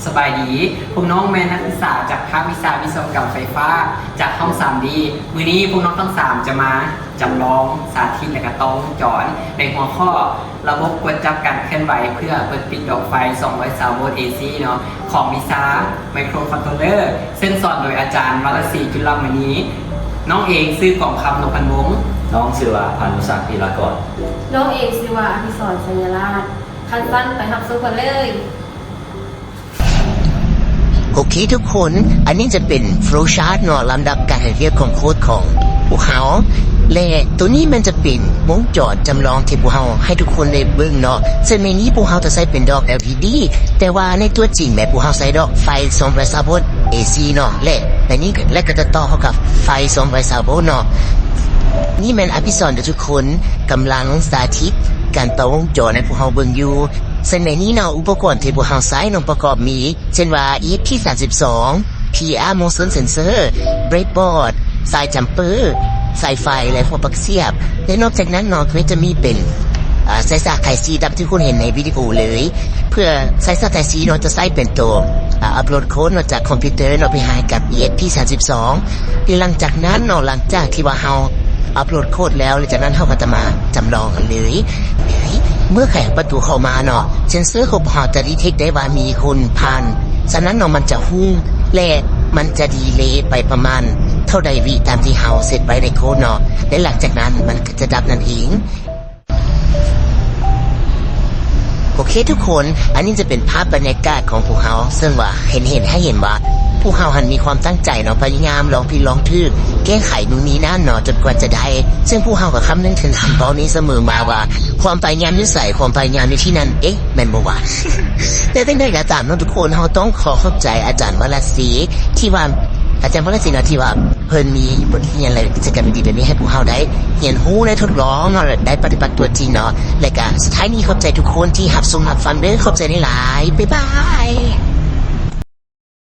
สบายดีพวกน้องแม่นักศึกษาจากภาควิชาวิศวกรรมไฟฟ้าจากห้อง 3D มื้อนี้พวกน้องทั้ง3จะมาจำลองสาธิตและก็ต้องจอนในหัวข้อระบบกดจับการเคลื่อนไหวเพื่อเปิดปิดดอกไฟ220โวลต์ AC เนาะของวิชาไมโครคอนโทรลเลอร์ซึ่งสอนโดยอาจารย์วรศรีจุลมณีน้องเองชื่อกองคำนพันวงศ์น้องชื่อว่าพานุศักดิ์ธีรากรน้องเอกชื่อว่าอภิสรสัญราชคันสั้นไปทับซุปกันเลยโอเคทุกคนอันนี้จะเป็นโฟลว์ชาร์ตเนาะลำดับการเรียกของโค้ดของพวกเขาและตัวนี้มันจะเป็นวงจรจำลองที่พวกเขาให้ทุกคนได้เบิ่งเนาะซึ่งในนี้พวกเขาจะใช้เป็นดอก LED แต่ว่าในตัวจริงแบบพวกเขาใช้ดอกไฟ220โวลต์ AC เนาะและนี้ก็จะต่อเข้ากับไฟ220โวลต์เนาะนี่มันอภิสรณ์ทุกคนกำลังสาธิตการต่อวงจรให้พวกเขาเบิ่งอยู่ซึ่งในนี้เนาะอุปกรณ์ที่พวกเขาใช้เนาะประกอบมีเช่นว่า ESP32 PR motion sensor breadboard สายจัมเปอร์สายไฟและหัวปลั๊กเสียบและนอกจากนั้นเนาะก็จะมีเป็นสายสายไทยซีดับที่คุณเห็นในวิดีโอเลยเพื่อสายสายไทยซีเนาะจะใช้เป็นตัวอัปโหลดโค้ดมาจากคอมพิวเตอร์เนาะไปหากับ ESP32 หลังจากนั้นเนาะหลังจากที่ว่าเราอัปโหลดโค้ดแล้วจากนั้นเราก็จะมาจำลองกันเลยเมื่อแขกประตูเข้ามาเนาะเซนเซอร์ของเราจะดีเทคได้ว่ามีคนผ่านฉะนั้นเนาะมันจะหุ้งและมันจะดีเลย์ไปประมาณเท่าใดวิตามที่เราเซตไว้ในโค้ดเนาะและหลังจากนั้นมันก็จะดับนั่นเองโอเคทุกคนอันนี้จะเป็นภาพบรรยากาศของพวกเขาซึ่งว่าเห็นให้เห็นว่าพวกเขาหันมีความตั้งใจเนาะพยายามลองผิดลองถูกแก้ไขนู่นนี่นั่นเนาะจนกว่าจะได้ซึ่งพวกเขาก็คำนึงถึงคำตอนนี้เสมอมาว่าความพยายามนิสัยความพยายามในที่นั้นแม่นบ่วะ แต่ตั้งแต่อาจารย์เนาะทุกคนเขาต้องขอขอบใจอาจารย์วรศรีที่ว่าอาจารย์วรศรีเนาะที่ว่าเพิ่นมีบทเรียนอะไรกิจกรรมดีๆแบบนี้ให้พวกเขาได้เรียนรู้ได้ทดลองเนาะได้ปฏิบัติตัวจริงเนาะและก็สุดท้ายนี้ขอบใจทุกคนที่รับชมรับฟังเด้อขอบใจหลายๆบ๊ายบาย